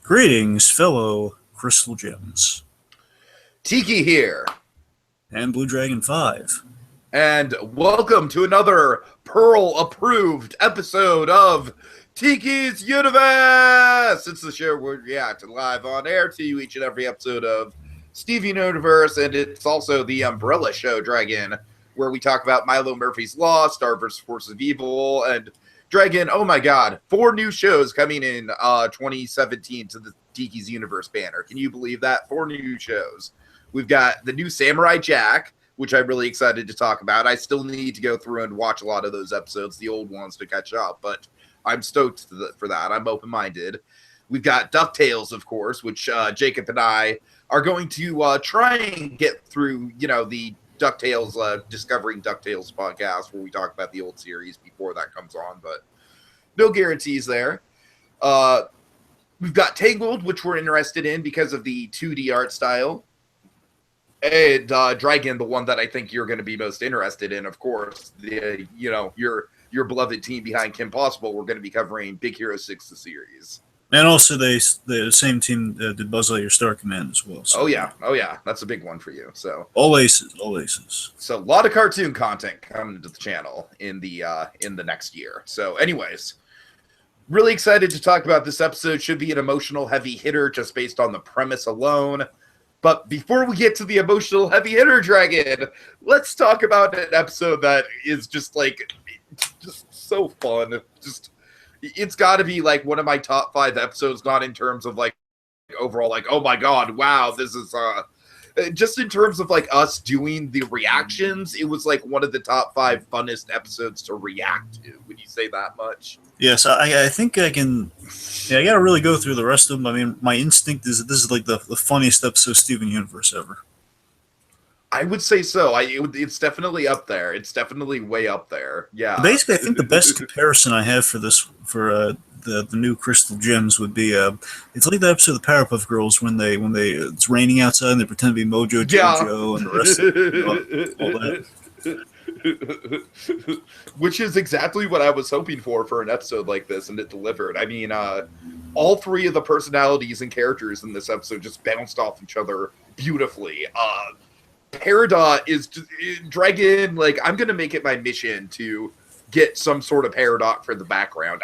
Greetings, fellow Crystal Gems. Tiki here, And BlueDragonFive. and welcome to another Pearl-approved episode of Tiki's Universe! It's the show where we react live on air to you each and every episode of Steven Universe, and it's also the Umbrella Show Dragon, where we talk about Milo Murphy's Law, Star vs. Force of Evil, and Dragon, oh my god, 4 new shows coming in 2017 to the Tiki's Universe banner. Can you believe that? 4 new shows. We've got the new Samurai Jack, which I'm really excited to talk about. I still need to go through and watch a lot of those episodes, the old ones, to catch up, but I'm stoked for that. I'm open-minded. We've got DuckTales, of course, which Jacob and I are going to try and get through, the DuckTales, Discovering DuckTales podcast, where we talk about the old series before that comes on, but no guarantees there. We've got Tangled, which we're interested in because of the 2D art style. And Dragon, the one that I think you're going to be most interested in, of course, your beloved team behind Kim Possible. We're going to be covering Big Hero 6, the series. And also, the same team did Buzz Lightyear Star Command as well. So. Oh yeah, that's a big one for you. So all aces. So a lot of cartoon content coming to the channel in the next year. So, anyways, really excited to talk about this episode. Should be an emotional heavy hitter just based on the premise alone. But before we get to the emotional heavy hitter, Dragon, let's talk about an episode that is just so fun. It's got to be like one of my top 5 episodes, not in terms of like overall, like, oh my god, wow, this is just in terms of like us doing the reactions. It was like one of the top 5 funnest episodes to react to. Would you say that much? Yes, I think I can. Yeah, I got to really go through the rest of them. I mean, my instinct is that this is like the funniest episode of Steven Universe ever. I would say so. It's definitely up there. It's definitely way up there. Yeah. Basically, I think the best comparison I have for this, for the new Crystal Gems, would be it's like the episode of the Powerpuff Girls when it's raining outside and they pretend to be Mojo Jojo and the rest of all that. Which is exactly what I was hoping for an episode like this, and it delivered. I mean, all 3 of the personalities and characters in this episode just bounced off each other beautifully. Peridot is Dragon. Like, I'm gonna make it my mission to get some sort of Peridot for the background.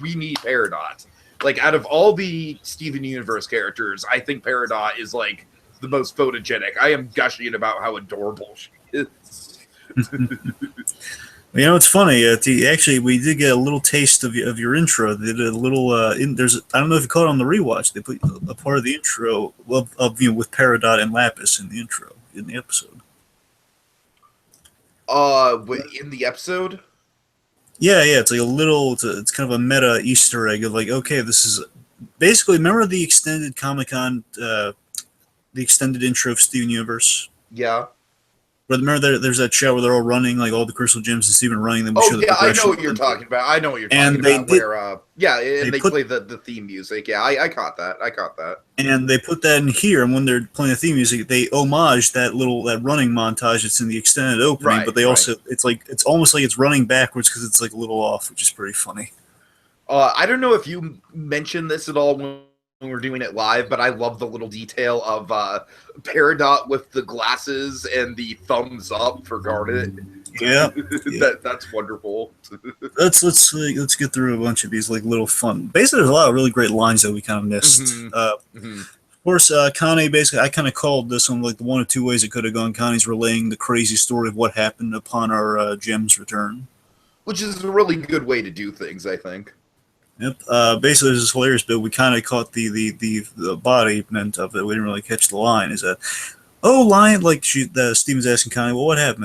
We need Peridot. Like, out of all the Steven Universe characters, I think Peridot is like the most photogenic. I am gushing about how adorable she is. It's funny. Actually, we did get a little taste of your intro. They did a little. I don't know if you caught it on the rewatch. They put a part of the intro with Peridot and Lapis in the intro in the episode. In the episode. Yeah. It's like a little. It's kind of a meta Easter egg of like, okay, this is basically. Remember the extended Comic-Con, the extended intro of Steven Universe. Yeah. But remember, there's that show where they're all running, like all the Crystal Gems and Steven running. Then I know what you're talking about. And they play the theme music. Yeah, I caught that. And they put that in here, and when they're playing the theme music, they homage that running montage that's in the extended opening. Right, but they also, it's almost like it's running backwards because it's like a little off, which is pretty funny. I don't know if you mentioned this at all when we're doing it live, but I love the little detail of Peridot with the glasses and the thumbs up for Garnet. Yeah, that's wonderful. Let's get through a bunch of these like little fun. Basically, there's a lot of really great lines that we kind of missed. Of course, Connie. Basically, I kind of called this one like the one of 2 ways it could have gone. Connie's relaying the crazy story of what happened upon our gems return, which is a really good way to do things, I think. Yep. Basically, there's this hilarious bit. We kind of caught the embodiment of it. We didn't really catch the line. Is that, oh, Lion, like Steven's asking Connie, well, what happened?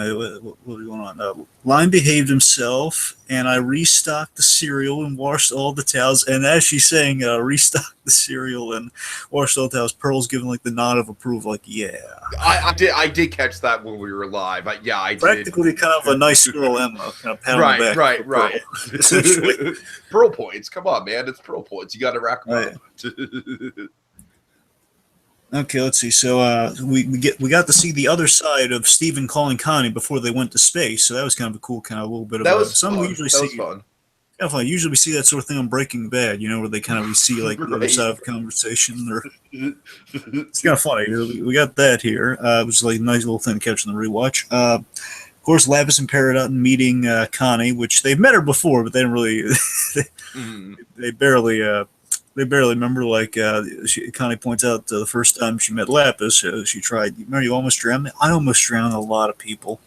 What's going on? Lion behaved himself, and I restocked the cereal and washed all the towels. And as she's saying, restocked the cereal and washed all the towels, Pearl's giving like the nod of approval, like, yeah. I did catch that when we were live. I did. Practically kind of a nice girl Emma, kind of pat on the back. Right. Essentially. Pearl points. Come on, man. It's Pearl points. You got to rack them up. Okay, let's see. So we got to see the other side of Steven calling Connie before they went to space. So that was kind of a cool, kind of a little bit of that was something fun. we usually that see. Was fun. Kind of funny. Usually we see that sort of thing on Breaking Bad, where they kind of we see like the other Right. side of a conversation. Or it's kind of funny. We got that here. It was like a nice little thing to catch in the rewatch. Of course, Lapis and Peridot meeting Connie, which they've met her before, but they didn't really. Mm. they barely. They barely remember. Like Connie points out, the first time she met Lapis, she tried. Remember, you almost drowned me. I almost drowned a lot of people.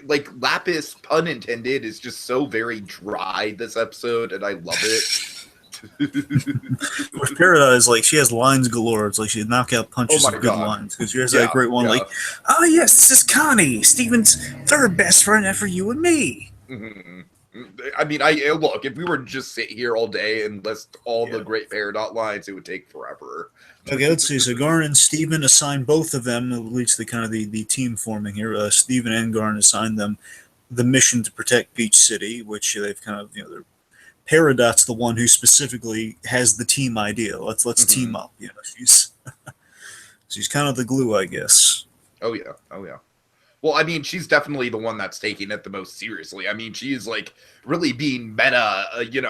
Like Lapis, pun intended, is just so very dry this episode, and I love it. With Peridot is like she has lines galore. It's like she knock out punches Oh my of good God. lines. Because here's that great one, like, "Oh yes, this is Connie, Steven's third best friend after you and me." Mm-hmm. I mean, look, if we were to just sit here all day and list all the great Peridot lines, it would take forever. Okay, let's see. So Garn and Steven assign both of them, at least the kind of the team forming here. Steven and Garn assign them the mission to protect Beach City, which they've kind of, they're Peridot's the one who specifically has the team idea. Let's team up. She's kind of the glue, I guess. Oh yeah. Well, I mean, she's definitely the one that's taking it the most seriously. I mean, she's like really being meta,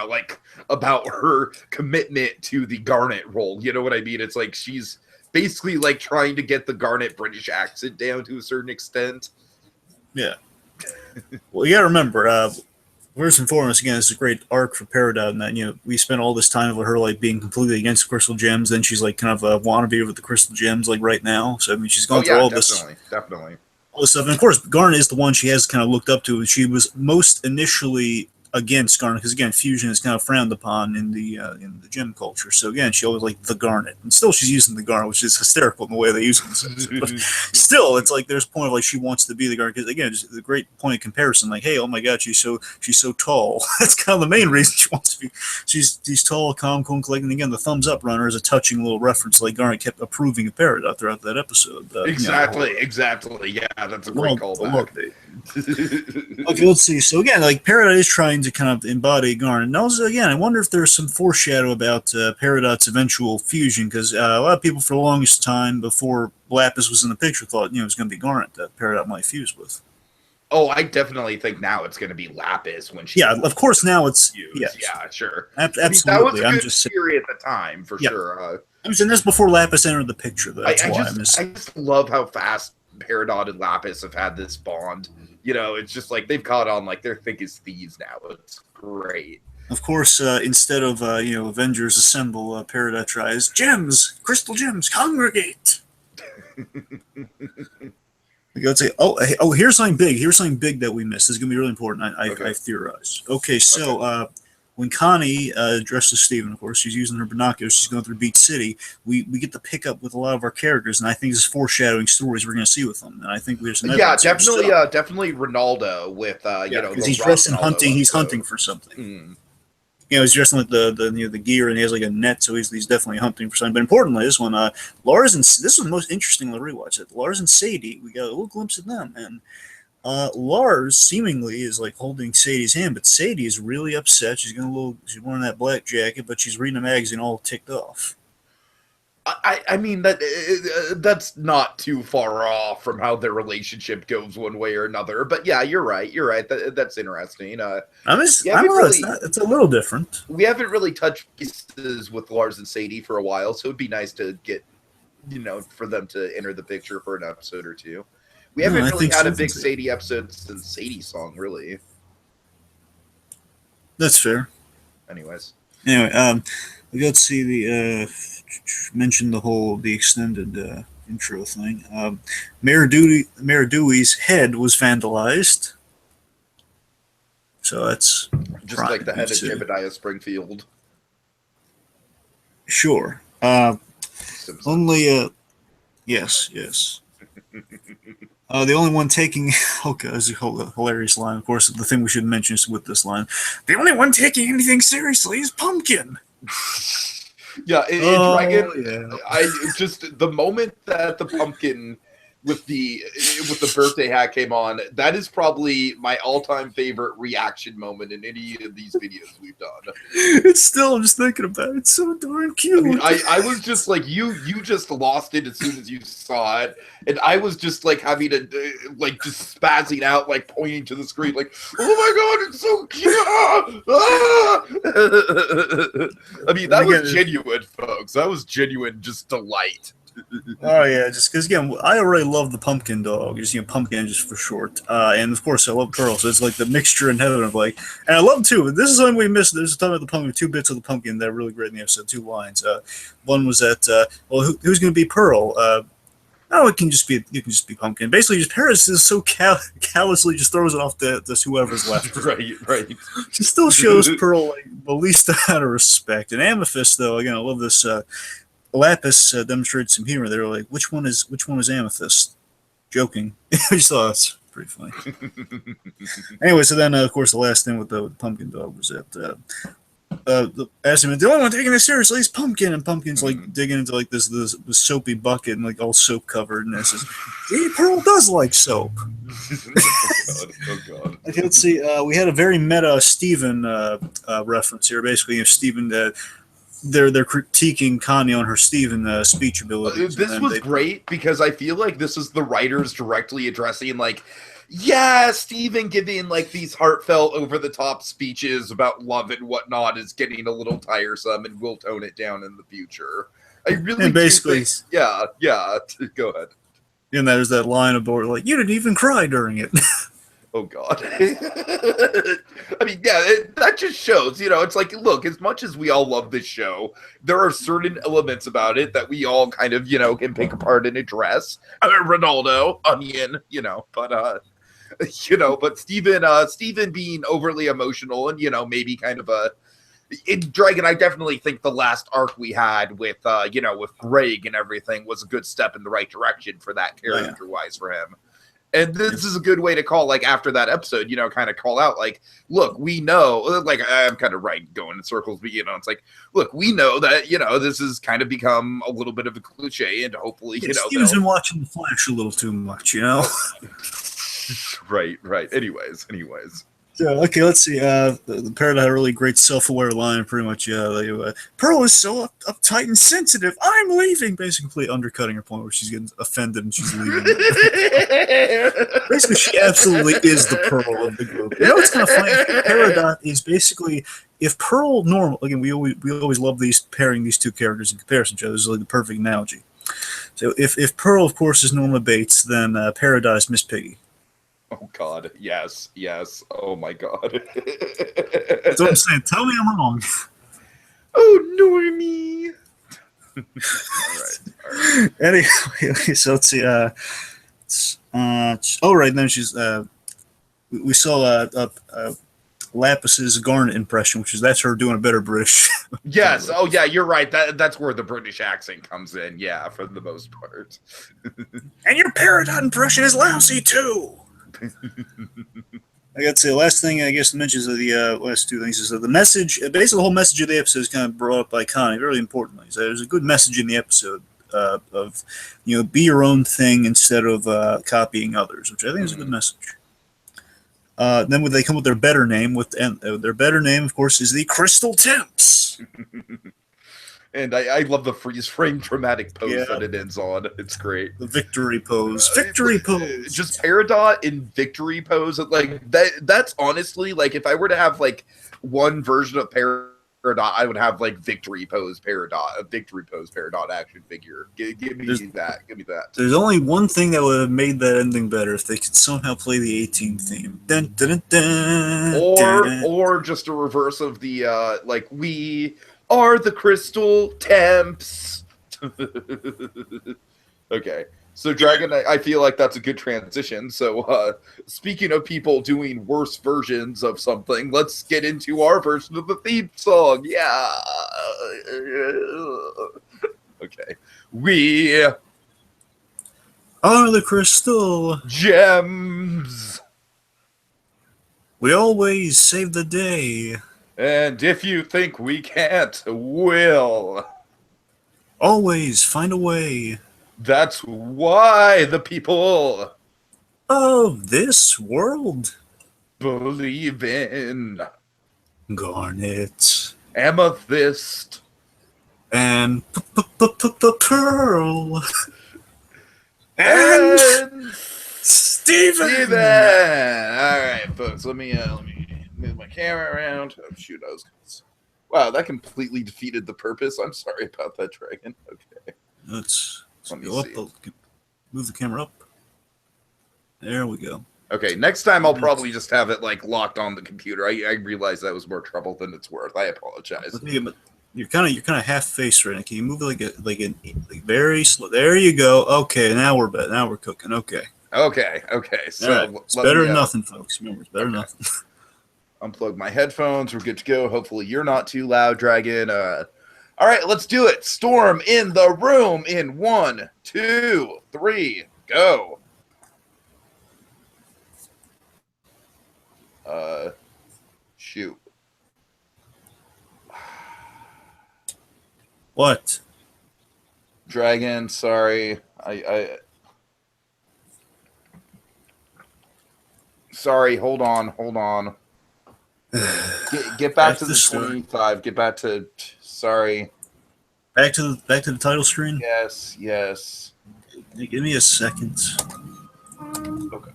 like about her commitment to the Garnet role. You know what I mean? It's like she's basically like trying to get the Garnet British accent down to a certain extent. Yeah. Well, you got to remember, first and foremost, again, it's a great arc for Peridot, and that we spent all this time with her like being completely against crystal gems. Then she's like kind of a wannabe with the crystal gems, like right now. So I mean, she's going through all definitely. All this stuff, and of course, Garn is the one she has kind of looked up to. She was most initially against Garnet because again, fusion is kind of frowned upon in the gem culture. So again, she always like the Garnet, and still she's using the Garnet, which is hysterical in the way they use it. But still, it's like there's a point of like she wants to be the Garnet because again, just the great point of comparison. Like, hey, oh my God, she's so tall. That's kind of the main reason she wants to be. She's tall, calm, cool, and collected. And again, the thumbs up runner is a touching little reference. Like Garnet kept approving of Peridot throughout that episode. Exactly. Yeah, that's a great callback. Okay, let's see. So again, like Peridot is trying to kind of embody Garnet. And also, again, I wonder if there's some foreshadow about Peridot's eventual fusion, because a lot of people for the longest time before Lapis was in the picture thought it was going to be Garnet that Peridot might fuse with. Oh, I definitely think now it's going to be Lapis when she. Yeah, of course. Now it's yeah, sure. Absolutely. I mean, that was a good theory at the time for sure. I'm saying this before Lapis entered the picture. That's I why just love how fast Peridot and Lapis have had this bond. It's just like they've caught on, like they're thick as thieves now. It's great. Of course, instead of Avengers Assemble, Peridot tries gems, crystal gems, congregate. Let's say, here's something big. Here's something big that we missed. This is gonna be really important. I've theorized. Okay, so when Connie dresses Steven, of course, she's using her binoculars. She's going through Beach City. We get to pick up with a lot of our characters, and I think this is foreshadowing stories we're going to see with them. And I think there's some definitely Ronaldo with because he's dressed in hunting. He's hunting for something. He's dressed in like the gear, and he has like a net, so he's definitely hunting for something. But importantly, this one, Lars and this was the most interesting to rewatch. Lars and Sadie, we got a little glimpse of them, and Lars seemingly is like holding Sadie's hand, but Sadie is really upset. She's she's wearing that black jacket, but she's reading a magazine all ticked off. I mean that's not too far off from how their relationship goes one way or another. But yeah, you're right. That's interesting. It's a little different. We haven't really touched bases with Lars and Sadie for a while, so it'd be nice to get for them to enter the picture for an episode or two. We haven't really had a big Sadie episode since Sadie's song, really. That's fair. Anyway, let's see mention the extended intro thing. Mayor Dewey's head was vandalized. So that's just like the head of Jebediah Springfield. Sure. Yes. The only one taking this is a hilarious line. Of course, the thing we should mention is with this line: the only one taking anything seriously is Pumpkin. Yeah, in Dragon, I just the moment that the Pumpkin with the birthday hat came on, that is probably my all-time favorite reaction moment in any of these videos we've done. It's still, I'm just thinking about it. It's so darn cute. I mean, I was just like, you just lost it as soon as you saw it, and I was just like having to like just spazzing out, like pointing to the screen, like, oh my god, it's so cute! I mean, that was genuine, folks. That was genuine, just delight. Oh yeah, just because again, I already love the pumpkin dog, just pumpkin just for short, and of course I love Pearl, so it's like the mixture in heaven of like, and I love too. This is something we missed. There's a time of the pumpkin, 2 bits of the pumpkin that are really great in the episode, 2 lines. One was that, well, who's going to be Pearl? Oh, it can just be pumpkin. Basically, just Paris is so callously just throws it off to whoever's left. right. She still shows Pearl like the least amount of respect. And Amethyst, though, again, I love this. Lapis demonstrated some humor. They were like, "Which one is Amethyst?" Joking. I just thought that's pretty funny. Anyway, so then of course the last thing with the pumpkin dog was that asked him, "The only one taking this seriously is Pumpkin," and Pumpkin's like digging into like this soapy bucket and like all soap covered, and it says, "See, Pearl does like soap." Oh god. Okay, let's see. We had a very meta Steven reference here. Basically, if Steven they're critiquing Connie on her Steven speech abilities. This was great because I feel like this is the writers directly addressing like, yeah, Steven giving like these heartfelt, over-the-top speeches about love and whatnot is getting a little tiresome, and we'll tone it down in the future. I really basically, yeah. Go ahead. And there's that line about like, "You didn't even cry during it." Oh god. I mean, yeah, that just shows, it's like, look, as much as we all love this show, there are certain elements about it that we all kind of, can pick apart and address. Ronaldo, Onion, but Steven being overly emotional and, maybe kind of in Dragon, I definitely think the last arc we had with, with Greg and everything was a good step in the right direction for that character-wise for him. And this is a good way to call, like, after that episode, kind of call out, like, look, we know, like, I'm kind of going in circles, but, it's like, look, we know that, this has kind of become a little bit of a cliche, and hopefully, Steven's been watching The Flash a little too much, Right. Anyways. Yeah, okay, let's see. The Parrot had a really great self-aware line, pretty much. Pearl is so uptight and sensitive. I'm leaving, basically undercutting her point where she's getting offended and she's leaving. Basically, she absolutely is the Pearl of the group. It's kind of funny. Peridot is basically, if Pearl normal. Again, we always love pairing these two characters in comparison to each other. This is like the perfect analogy. So if Pearl, of course, is Norma Bates, then Peridot is Miss Piggy. Oh god, yes. Oh my god. That's what I'm saying. Tell me I'm wrong. Oh, Normie. All right. Anyway, so let's see. Right then she's. We saw Lapis's Garnet impression, that's her doing a better British. Yes. Oh yeah, you're right. That's where the British accent comes in. Yeah, for the most part. And your Peridot impression is lousy too. I got to say, the last thing I guess to mention is the last 2 things is that the message, basically the whole message of the episode is kind of brought up by Connie, very importantly. So there's a good message in the episode of, be your own thing instead of copying others, which I think is a good message. Then when they come with their better name, their better name, of course, is the Crystal Temps. And I love the freeze frame dramatic pose that it ends on. It's great. The victory pose. Victory pose. Just Peridot in victory pose. Like that's honestly, like, if I were to have like one version of Peridot, I would have like victory pose Peridot, a victory pose Peridot action figure. Give me that. Give me that. There's only one thing that would have made that ending better, if they could somehow play the A-Team theme. Dun, dun, dun, dun, or just a reverse of the like, we are the Crystal Temps. Okay. So, Dragon, I feel like that's a good transition. So, speaking of people doing worse versions of something, let's get into our version of the theme song. Yeah. Okay. We are the Crystal Gems. We always save the day. And if you think we can't, we'll always find a way. That's why the people Of this world. believe in Garnet. amethyst. And Pearl. And And Steven. Steven! Alright, folks, let me move my camera around. Oh, shoot, I was... Wow, that completely defeated the purpose. I'm sorry about that, Dragon. Okay. Let's Let me go up. see. Move the camera up. There we go. Okay, next time I'll probably just have it, like, locked on the computer. I realized that was more trouble than it's worth. I apologize. You're kind of half faced right now. Can you move it like very slow? There you go. Okay, now we're better. Now we're cooking. Okay. Okay. So Right. It's better than nothing, folks. Remember, it's better than nothing. Unplug my headphones. We're good to go. Hopefully you're not too loud, Dragon. All right, let's do it. Storm in the room in 1, 2, 3, go. Shoot. What? Dragon, sorry. I sorry, hold on. Get back to the 25. Get back to sorry. Back to the title screen? Yes. Give me a second. Okay.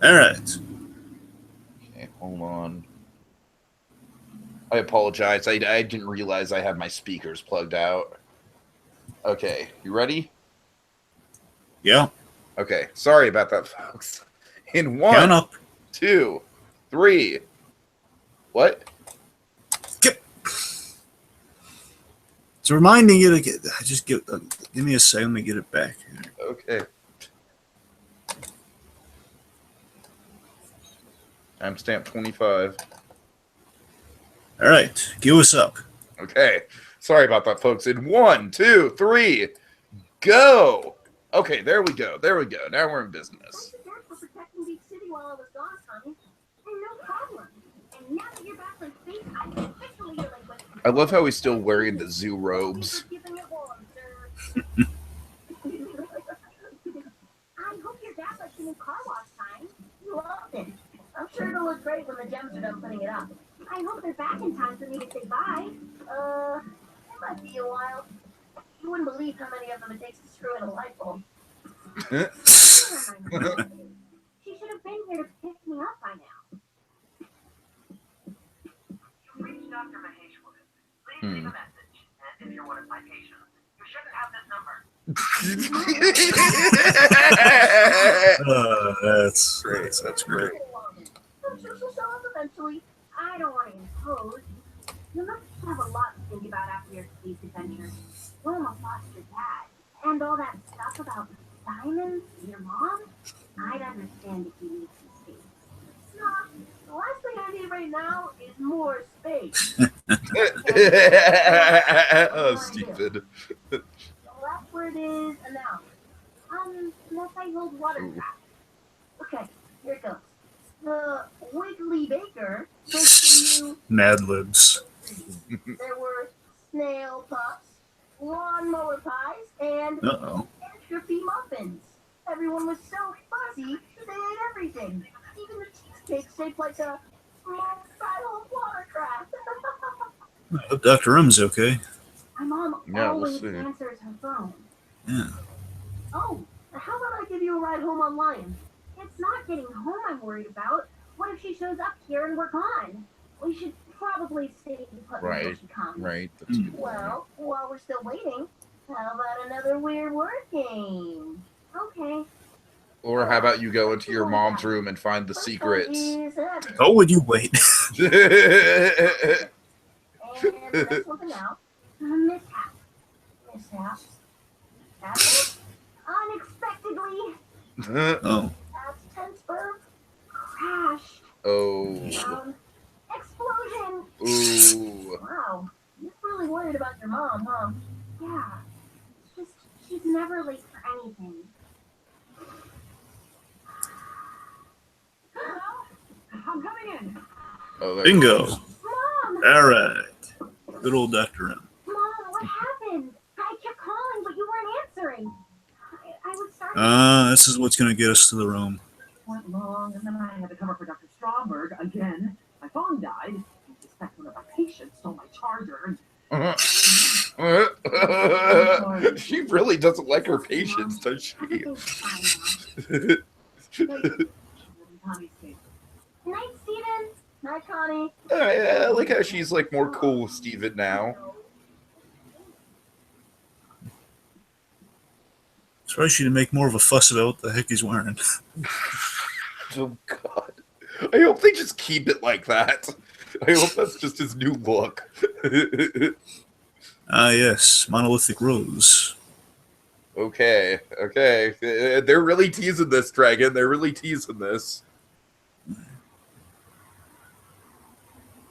All right. Okay, hold on. I apologize. I didn't realize I had my speakers plugged out. Okay, you ready? Yeah. Okay, sorry about that, folks. In Count 1, up. 2, 3. What? Skip. It's reminding you to get. Just give me a second. Let me get it back. Okay. Timestamp 25. All right. Give us up. Okay. Sorry about that, folks. In 1, 2, 3, go. Okay, there we go. Now we're in business. I love how he's still wearing the zoo robes. I hope your dad lets you in car wash time. You loved it. I'm sure it'll look great when the gems are done putting it up. I hope they're back in time for me to say bye. It might be a while. You wouldn't believe how many of them it takes to screw in a light bulb. She should have been here to pick me up by now. You've reached Dr. Maheshwaran. Please leave a message. And if you're one of my patients, you shouldn't have this number. That's great. That's great. I'm sure she'll show up eventually. I don't want to impose. You must have a lot to think about after your space adventure. You almost lost your dad. And all that stuff about diamonds, your mom. I'd understand if you need some space. Nah, the last thing I need right now is more space. Oh, stupid. The last word is announce. Unless I hold watercraft. Okay, here it goes. The Wiggly Baker makes the new Mad Libs. There were snail puffs, lawnmower pies, and entropy muffins. Everyone was so fuzzy, they ate everything. Even the cheesecake shaped like a multi-hole watercraft. I hope Dr. M's okay. My mom always answers her phone. Yeah. Oh, how about I give you a ride home on Lion? It's not getting home I'm worried about. What if she shows up here and we're gone? We should probably stay put until she comes. Right. Well, while we're still waiting, how about another weird word game? Okay. Or how about you go into your mom's room and find the First secrets? one is Oh, would you wait? And the next one now. Mishap. Mishaps. Happen. Unexpectedly. Oh. Past tense verb. Crashed. Oh. Explosion. Ooh. Wow. You're really worried about your mom, huh? Yeah. It's just, she's never late for anything. Hello? I'm coming in. Oh, there Bingo. Mom! All right. Good old Dr. M. Mom, what happened? This is what's gonna get us to the room. Went long, and then I had to cover for Dr. Stromberg again. My phone died. I suspect one of our patients stole my charger. She really doesn't like her patients, does she? Night, Steven. Night, Connie. I like how she's like more cool with Steven now. Surprised she didn't make more of a fuss about what the heck he's wearing. Oh God! I hope they just keep it like that. I hope that's just his new look. Yes, monolithic rose. Okay. They're really teasing this, Dragon. They're really teasing this.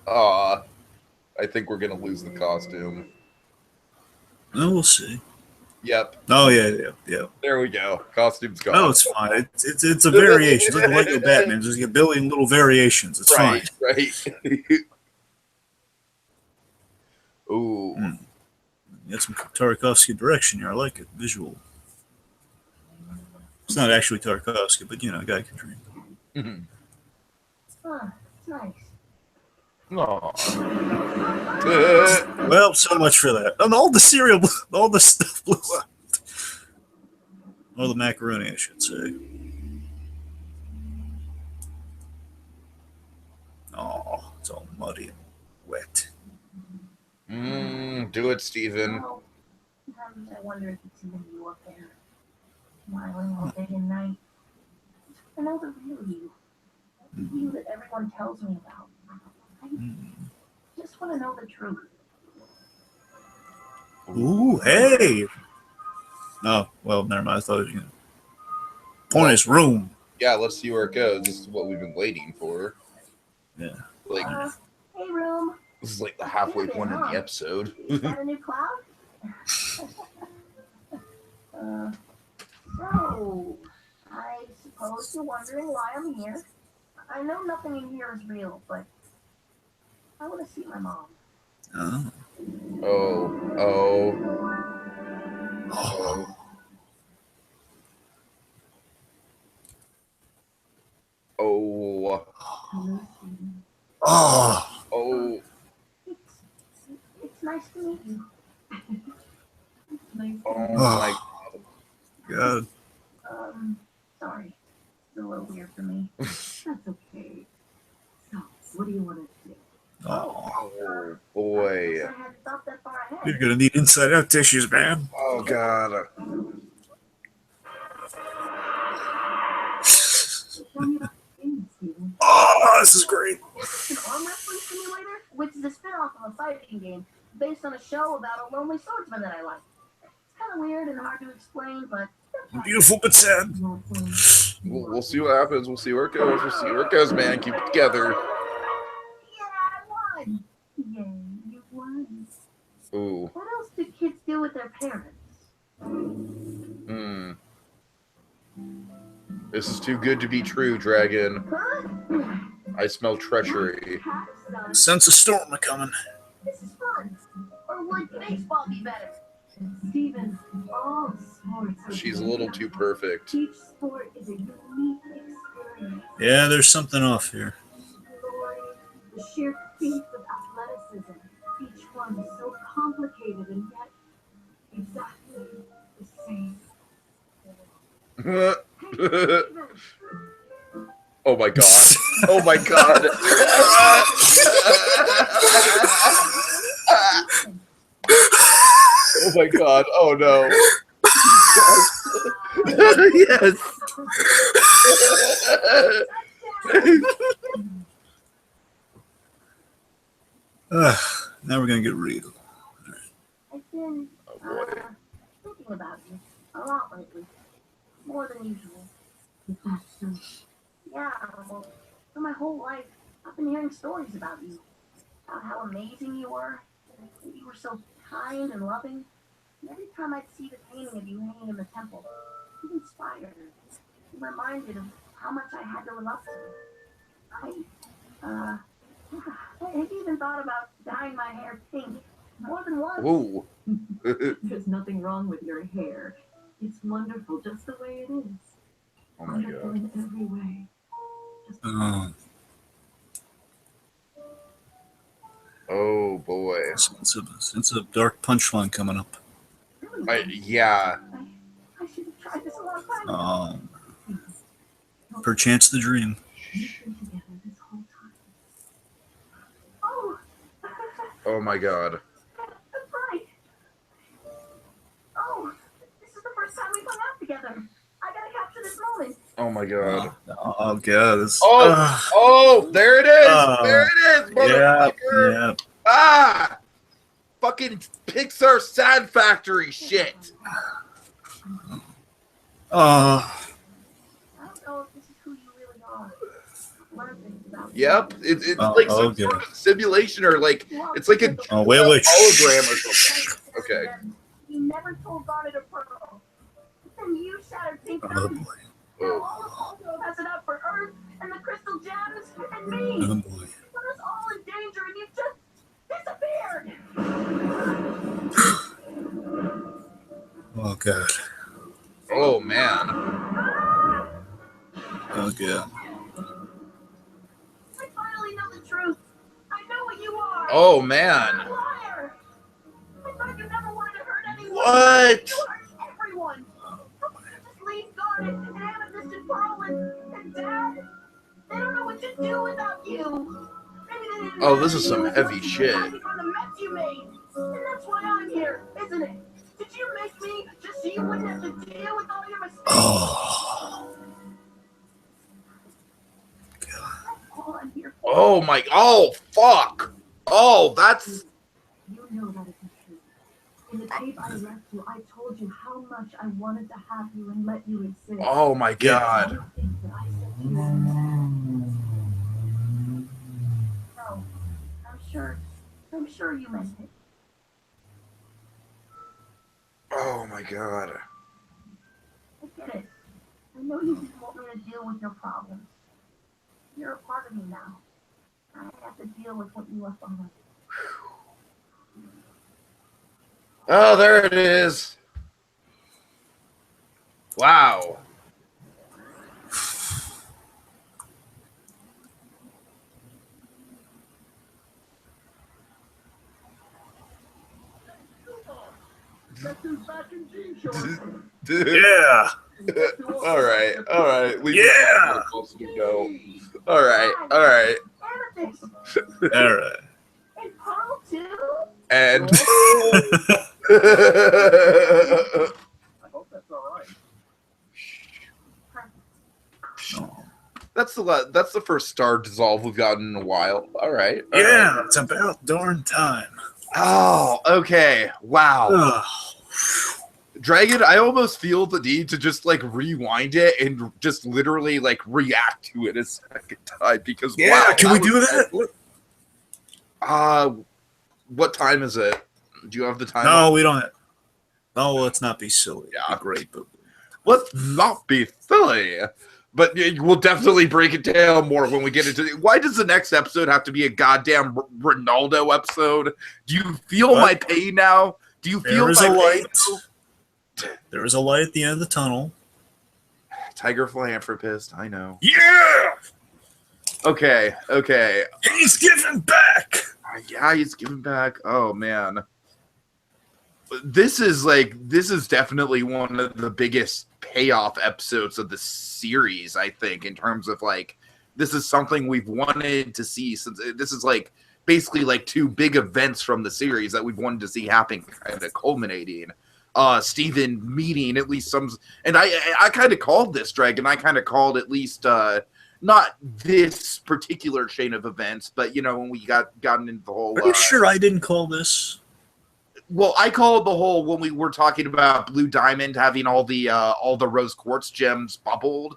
I think we're gonna lose the costume. Oh, we'll see. Yep. Oh yeah. There we go. Costume's gone. Oh, it's fine. It's a variation. It's like the Lego Batman. There's a billion little variations. It's fine. Right. Ooh. Got some Tarkovsky direction here. I like it. Visual. It's not actually Tarkovsky, but a guy can dream. It's nice. Aw. Well, so much for that. And all the cereal, all the stuff blew up. All the macaroni, I should say. Oh, it's all muddy and wet. Do it, Steven. Well, sometimes I wonder if it's even you up there, smiling all day and night. I know the real you. The you that everyone tells me about. I just want to know the truth. Ooh, hey! Oh, well, never mind. I thought it was point is room. Yeah, let's see where it goes. This is what we've been waiting for. Yeah. Like, Hey, room. this is like the halfway point of the episode. Is that a new cloud? So, I suppose you're wondering why I'm here. I know nothing in here is real, but I want to see my mom. Oh. Oh. It's nice to meet you. Oh my God. Sorry. It's a little weird for me. That's okay. So, what do you want to do? Oh. boy. I hadn't thought that far ahead. You're gonna need inside out tissues, man. Oh God. Tell me about the game, Steven. Oh, this is great. It's an arm wrestling simulator, which is a spin-off of a fighting game based on a show about a lonely swordsman that I like. It's kind of weird and hard to explain, but Beautiful but sad. We'll see what happens. We'll see where it goes. We'll see where it goes, man. Keep it together. yeah, I won. Yay, you won. Ooh. What else do kids do with their parents? This is too good to be true, Dragon. Huh? I smell treachery. Sense a storm a coming. This is fun. Or would baseball be better? Steven, all sports are She's a little too perfect. Each sport is a unique experience. Yeah, there's something off here. Glory, the sheer feat of athleticism. Each one is so complicated and yet exactly the same. Oh my God. Oh my God. Oh my God. Oh no. Yes. Now we're gonna get real. I've been Oh boy. thinking about you a lot lately. More than usual. Yeah, well, for my whole life, I've been hearing stories about you. About how amazing you were. That you were so kind and loving. And every time I'd see the painting of you hanging in the temple, I'm inspired. I'm reminded of how much I had to live up to. I've even thought about dyeing my hair pink more than once. Ooh. There's nothing wrong with your hair. It's wonderful just the way it is. Oh my Wonderful god. in every way. Just Oh boy. It's a dark punchline coming up. Yeah. I should have tried this a long time ago. Perchance the dream. We've been together this whole time. Oh! Oh my god. That's right. Oh, this is the first time we've hung out together. I gotta capture this moment. Oh my god. Oh god. Oh, there it is. There it is, motherfucker. Yeah. Ah! Fucking Pixar Sad Factory shit. I don't know if this is who you really are. Learn things about you. Yep. It's like some sort of simulation or like it's like a wait. hologram or something. Okay. You never told Garnet or Pearl. Then you shattered Pink Oh Mountain. boy. Now all of Homeworld has it up for Earth and the Crystal Gems and me. Oh boy. Put us all in danger and you've just disappeared. Oh god. Oh man. Oh god. I finally know the truth. I know what you are. Oh man. You're a liar. I thought you never wanted to hurt anyone. What? You hurt everyone. How could you just leave Garnet and Amethyst and Pearl and Dad? They don't know what to do without you. Maybe they didn't Oh, this is know some you heavy shit. from the mess you made. And that's why I'm here, isn't it? Did you make me just so you wouldn't have to deal with all your mistakes? Oh. That's all I'm here for. Oh my. Oh fuck. Oh, that's. You know that isn't true. In the tape I left you, I told you how much I wanted to have you and let you exist. Oh my god. I think that I said to you, No, I'm sure you meant it. Oh my god. I get it. I know you just want me to deal with your problems. You're a part of me now. I have to deal with what you left behind. Oh, there it is. Wow. Dude. Yeah. All right. All right. Leave Yeah. it close to go. All right. All right. Amethyst! All right. And Pearl too? And I hope that's alright. that's the first star dissolve we've gotten in a while. All right. All Yeah, right. it's about darn time. Oh, okay. Wow. Ugh. Dragon, I almost feel the need to just like rewind it and just literally like react to it a second time because Yeah, wow, can we do that? What time is it? Do you have the time? No, we don't. Oh, let's not be silly. Yeah. Great, but Let's not be silly. But we'll definitely break it down more when we get into it. Why does the next episode have to be a goddamn Ronaldo episode? Do you feel my pain now? Do you feel there is my a pain light. now? There is a light at the end of the tunnel. Tiger philanthropist, I know. Yeah, Okay. he's giving back. Yeah, he's giving back. Oh man. This is definitely one of the biggest payoff episodes of the series, I think, in terms of like this is something we've wanted to see since this is like basically like two big events from the series that we've wanted to see happen, kind of culminating. Steven meeting at least some, and I kind of called this, Dragon. I kind of called at least not this particular chain of events, but you know when we gotten into the whole. Are you sure I didn't call this? Well, I called the whole when we were talking about Blue Diamond having all the rose quartz gems bubbled.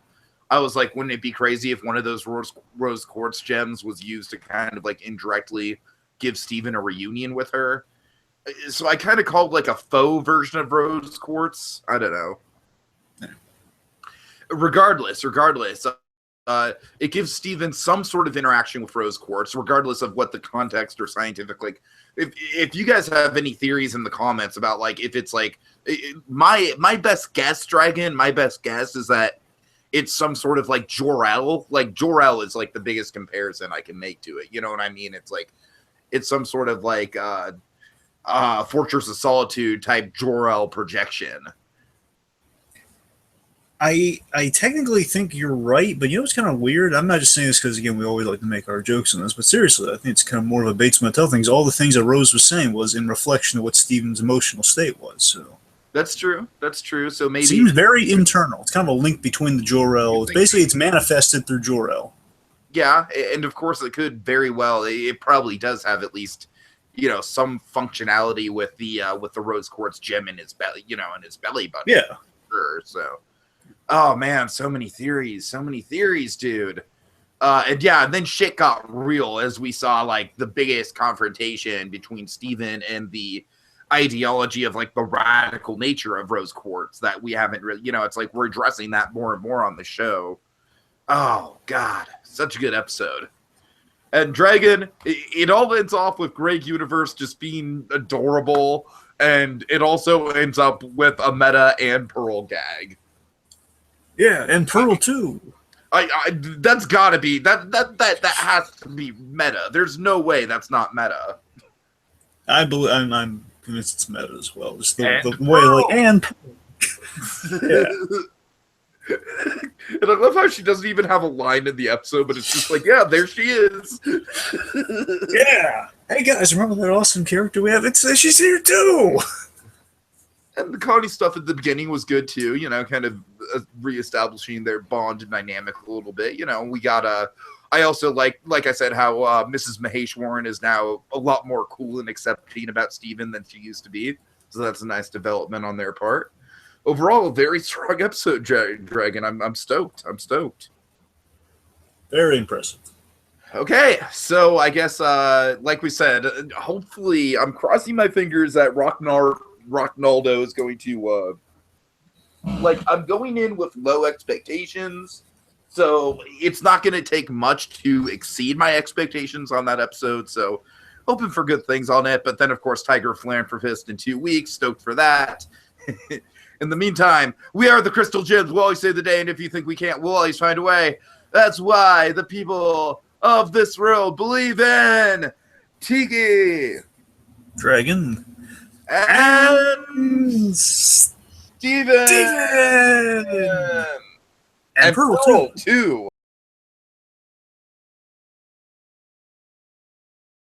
I was like, wouldn't it be crazy if one of those rose quartz gems was used to kind of like indirectly give Steven a reunion with her? So I kind of called like a faux version of rose quartz. I don't know. Regardless, it gives Steven some sort of interaction with Rose Quartz, regardless of what the context or scientific, like, if you guys have any theories in the comments about, like, if it's like, my best guess, Dragon, my best guess is that it's some sort of like Jor-El. Like, Jor-El is like the biggest comparison I can make to it. You know what I mean? It's like, it's some sort of like Fortress of Solitude type Jor-El projection. I technically think you're right, but you know what's kind of weird? I'm not just saying this because, again, we always like to make our jokes on this, but seriously, I think it's kind of more of a Bates Motel thing. All the things that Rose was saying was in reflection of what Steven's emotional state was. So that's true. That's true. So maybe... Seems very internal. It's kind of a link between the Jor-El. Basically, it's manifested through Jor-El. Yeah, and of course it could very well. It probably does have at least, you know, some functionality with the rose quartz gem in his belly, you know, in his belly button. Yeah. Sure. So, oh man, so many theories, dude. And yeah, and then shit got real as we saw like the biggest confrontation between Steven and the ideology of like the radical nature of rose quartz that we haven't really, you know, it's like we're addressing that more and more on the show. Oh God, such a good episode. And Dragon, it all ends off with Greg Universe just being adorable, and it also ends up with a Meta and Pearl gag. Yeah, and Pearl too. That's gotta be that has to be meta. There's no way that's not meta. I'm convinced it's meta as well. Just the way like and yeah. And I love how she doesn't even have a line in the episode, but it's just like, yeah, there she is. Yeah. Hey guys, remember that awesome character we have? She's here too. And the Connie stuff at the beginning was good too, you know, kind of reestablishing their bond and dynamic a little bit. You know, we got I also like I said, how Mrs. Maheshwaran is now a lot more cool and accepting about Steven than she used to be. So that's a nice development on their part. Overall, a very strong episode, Dragon. I'm stoked. Very impressive. Okay, so I guess, like we said, hopefully, I'm crossing my fingers that Rocknaldo is going to, I'm going in with low expectations, so it's not going to take much to exceed my expectations on that episode, so hoping for good things on it, but then, of course, Tiger Philanthropist in 2 weeks, stoked for that. In the meantime, we are the Crystal Gems. We'll always save the day, and if you think we can't, we'll always find a way. That's why the people of this world believe in Tiki, Dragon, and Steven. And Pearl too.